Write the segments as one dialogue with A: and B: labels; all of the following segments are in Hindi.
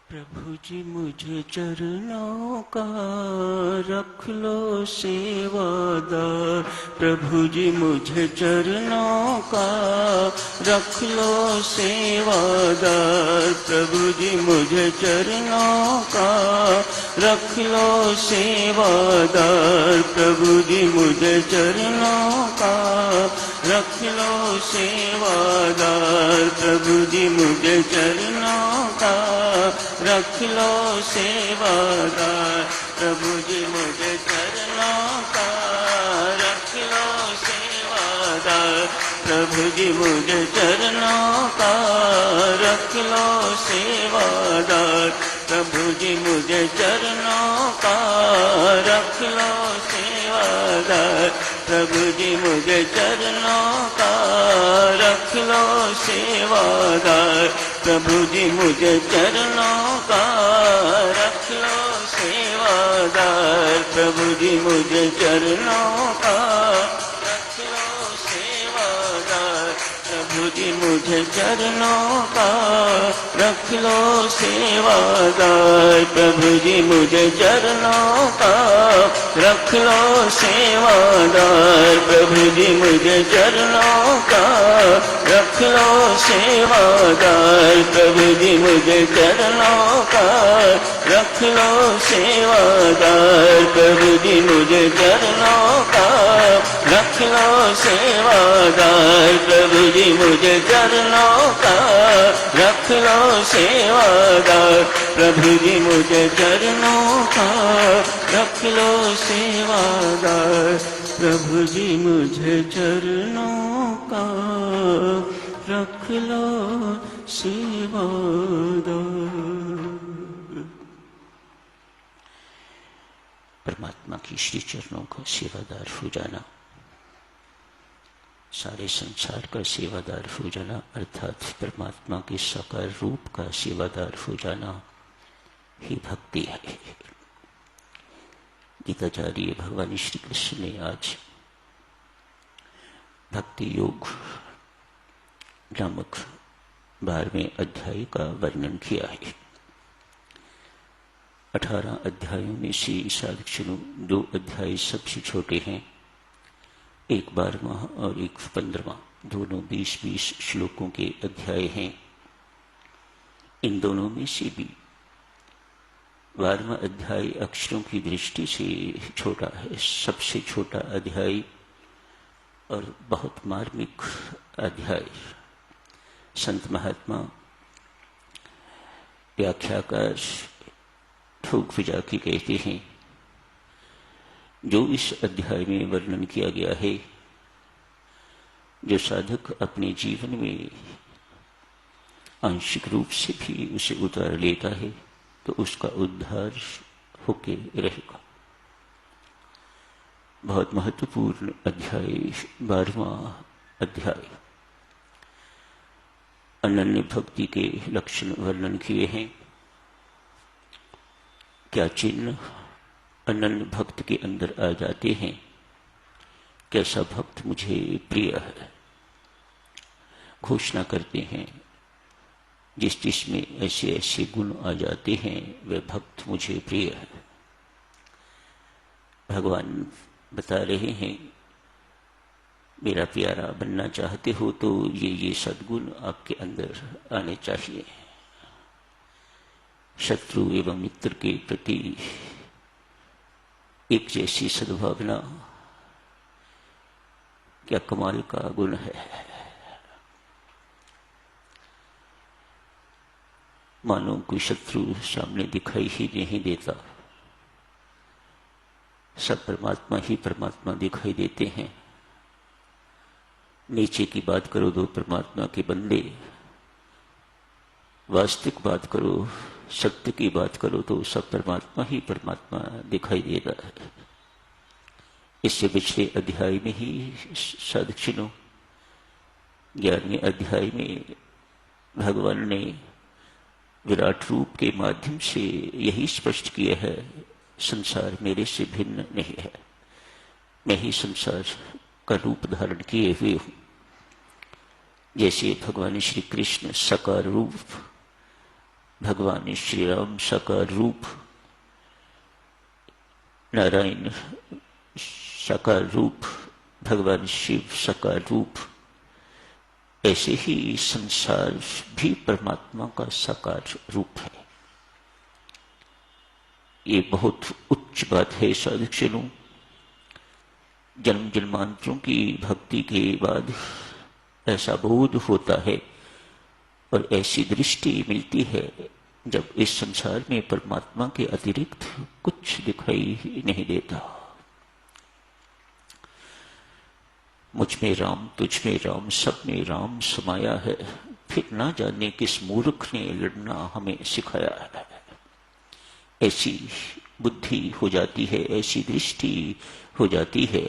A: प्रभु जी मुझे चरणों का रख लो सेवादार। प्रभु जी मुझे चरणों का रख लो सेवादार। प्रभु जी मुझे चरणों का रख लो सेवादार। प्रभु जी मुझे चरणों का रख लो सेवादार। प्रभु जी मुझे चरणों का रख लो सेवादार। प्रभु जी मुझे चरणों का रख लो सेवादार। प्रभु जी मुझे चरणों का रख लो सेवादार। प्रभु जी मुझे चरणों का रख लो सेवादार। प्रभु जी मुझे चरणों का रख लो सेवादार। प्रभु जी मुझे चरणों का रख लो सेवादार। प्रभु जी मुझे चरणों का रख लो सेवादार। प्रभु जी मुझे चरणों का रख लो सेवादार। प्रभु जी मुझे चरणों का रख लो सेवादार। प्रभु जी मुझे चरणों का रख लो सेवादार। प्रभु जी मुझे चरणों का रख लो सेवादार। प्रभु जी मुझे चरणों का रख लो सेवादार। प्रभु जी मुझे चरणों का रख लो सेवादार। प्रभु जी मुझे चरणों का रख लो सेवादार। प्रभु जी मुझे चरणों का रख लो सेवादार। परमात्मा की श्री चरणों का सेवादार हो जाना, सारे संसार का सेवादार हो जाना, अर्थात परमात्मा के साकार रूप का सेवादार हो जाना ही भक्ति है। गीताचार्य भगवान श्री कृष्ण ने आज भक्ति योग नामक 12वें अध्याय का वर्णन किया है। 18 अध्यायों में से साधक 2 अध्याय सबसे छोटे हैं, एक 12वां और एक 15वां, दोनों 20-20 श्लोकों के अध्याय हैं। इन दोनों में से भी 12वां अध्याय अक्षरों की दृष्टि से छोटा है, सबसे छोटा अध्याय और बहुत मार्मिक अध्याय। संत महात्मा व्याख्याकार ठोक विजा की कहते हैं, जो इस अध्याय में वर्णन किया गया है, जो साधक अपने जीवन में आंशिक रूप से भी उसे उतार लेता है तो उसका उद्धार होके रहेगा। बहुत महत्वपूर्ण अध्याय 12वां अध्याय। अनन्य भक्ति के लक्षण वर्णन किए हैं। क्या चिन्ह अनन्य भक्त के अंदर आ जाते हैं, कैसा भक्त मुझे प्रिय है, घोषणा करते हैं। जिस जिसमें ऐसे ऐसे गुण आ जाते हैं वह भक्त मुझे प्रिय है। भगवान बता रहे हैं, मेरा प्यारा बनना चाहते हो तो ये सद्गुण आपके अंदर आने चाहिए। शत्रु एवं मित्र के प्रति एक जैसी सद्भावना क्या कमाल का गुण है। मानो कोई शत्रु सामने दिखाई ही नहीं देता, सब परमात्मा ही परमात्मा दिखाई देते हैं। नीचे की बात करो तो परमात्मा के बंदे, वास्तविक बात करो, सत्य की बात करो तो सब परमात्मा ही परमात्मा दिखाई देता है। इससे पिछले अध्याय में ही साधक 11वें अध्याय में भगवान ने विराट रूप के माध्यम से यही स्पष्ट किया है, संसार मेरे से भिन्न नहीं है, मैं ही संसार का रूप धारण किए हुए हूं। जैसे भगवान श्री कृष्ण साकार रूप भगवान श्री राम साकार रूप, नारायण साकार रूप, भगवान शिव साकार रूप, ऐसे ही संसार भी परमात्मा का साकार रूप है। ये बहुत उच्च बात है साधुजनों। जन्म जन्मांतरों की भक्ति के बाद ऐसा बोध होता है और ऐसी दृष्टि मिलती है जब इस संसार में परमात्मा के अतिरिक्त कुछ दिखाई ही नहीं देता। मुझ में राम, तुझ में राम, सब में राम समाया है, फिर ना जाने किस मूर्ख ने लड़ना हमें सिखाया है। ऐसी बुद्धि हो जाती है, ऐसी दृष्टि हो जाती है।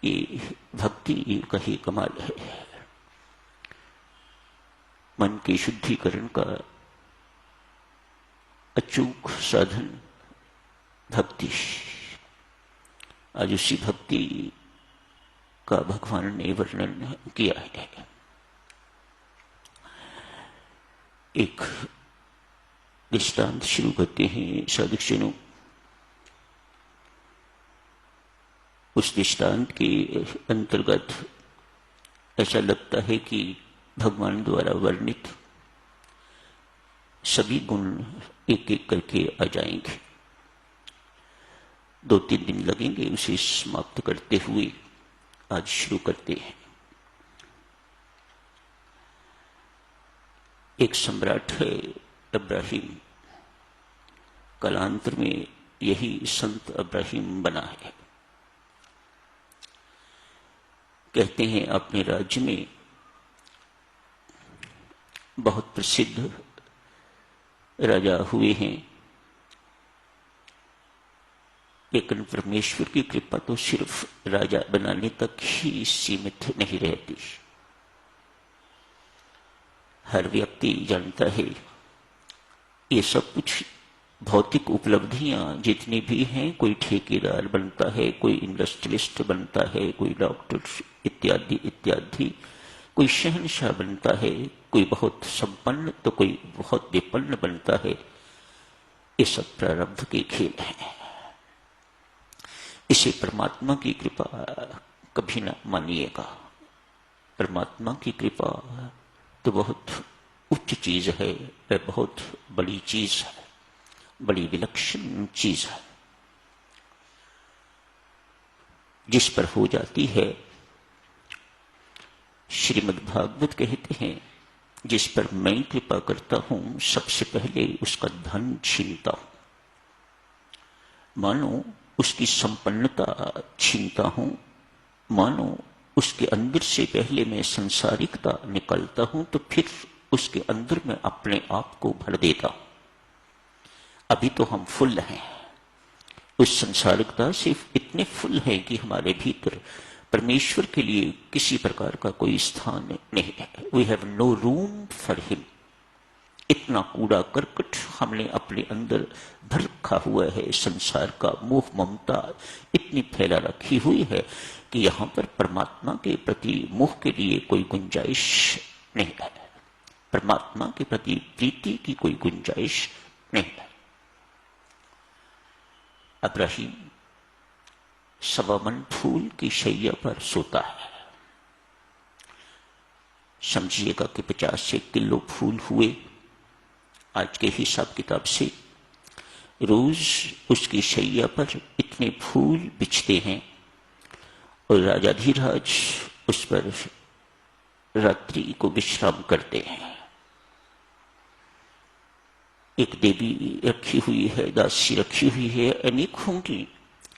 A: ये भक्ति का ही कमाल है। मन के शुद्धिकरण का अचूक साधन भक्ति। आज उसी भक्ति का भगवान ने वर्णन किया है। एक दृष्टांत शुरू करते हैं साधुजनों। उस दृष्टांत के अंतर्गत ऐसा लगता है कि भगवान द्वारा वर्णित सभी गुण एक एक करके आ जाएंगे। 2-3 दिन लगेंगे उसे समाप्त करते हुए। आज शुरू करते हैं। एक सम्राट है इब्राहिम, कालांतर में यही संत इब्राहिम बना है। कहते हैं अपने राज्य में बहुत प्रसिद्ध राजा हुए हैं, लेकिन परमेश्वर की कृपा तो सिर्फ राजा बनाने तक ही सीमित नहीं रहती। हर व्यक्ति जानता है ये सब कुछ भौतिक उपलब्धियां जितनी भी हैं, कोई ठेकेदार बनता है, कोई इंडस्ट्रियलिस्ट बनता है, कोई डॉक्टर इत्यादि इत्यादि, कोई शहंशाह बनता है, कोई बहुत संपन्न तो कोई बहुत विपन्न बनता है। ये सब प्रारब्ध के खेल हैं। इसे परमात्मा की कृपा कभी न मानिएगा। परमात्मा की कृपा तो बहुत उच्च चीज है, बहुत बड़ी चीज है, बड़ी विलक्षण चीज है। जिस पर हो जाती है, श्रीमद् भागवत कहते हैं, जिस पर मैं कृपा करता हूं सबसे पहले उसका धन छीनता हूं। मानो उसकी संपन्नता छीनता हूं, मानो उसके अंदर से पहले मैं संसारिकता निकालता हूं, तो फिर उसके अंदर मैं अपने आप को भर देता हूं। अभी तो हम फुल हैं, उस संसारिकता से इतने फुल हैं कि हमारे भीतर परमेश्वर के लिए किसी प्रकार का कोई स्थान नहीं है। We have no room for him. इतना कूड़ा करकट हमने अपने अंदर भर रखा हुआ है। संसार का मोह ममता इतनी फैला रखी हुई है कि यहां पर परमात्मा के प्रति मोह के लिए कोई गुंजाइश नहीं है, परमात्मा के प्रति प्रीति की कोई गुंजाइश नहीं है। इब्राहिम सवामन फूल की शैया पर सोता है। समझिएगा कि 50 किलो फूल हुए आज के हिसाब किताब से। रोज उसकी शैया पर इतने फूल बिछते हैं और राजाधिराज उस पर रात्रि को विश्राम करते हैं। एक देवी रखी हुई है, दासी रखी हुई है, अनेक होंगी,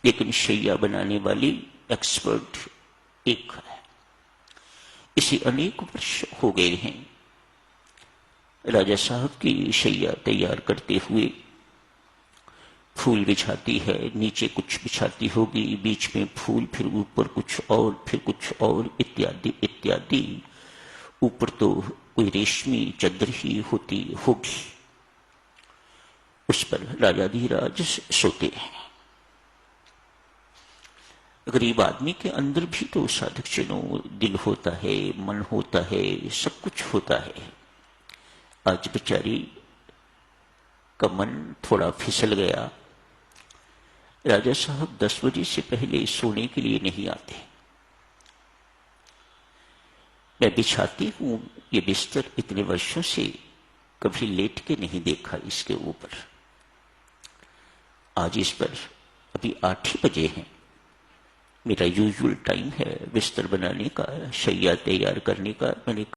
A: लेकिन शैया बनाने वाली एक्सपर्ट एक है। इसे अनेक वर्ष हो गए हैं। राजा साहब की शैया तैयार करते हुए फूल बिछाती है, नीचे कुछ बिछाती होगी, बीच में फूल, फिर ऊपर कुछ और, फिर कुछ और, इत्यादि इत्यादि। ऊपर तो कोई रेशमी चादर ही होती होगी, उस पर राजाधिराज सोते हैं। गरीब आदमी के अंदर भी तो साधुजनों दिल होता है, मन होता है, सब कुछ होता है। आज बेचारी का मन थोड़ा फिसल गया। राजा साहब 10 बजे से पहले सोने के लिए नहीं आते। मैं बिछाती हूं ये बिस्तर, इतने वर्षों से कभी लेट के नहीं देखा इसके ऊपर। आज इस पर अभी 8 ही बजे हैं। मेरा यूजुअल टाइम है बिस्तर बनाने का, शैया तैयार करने का। मैंने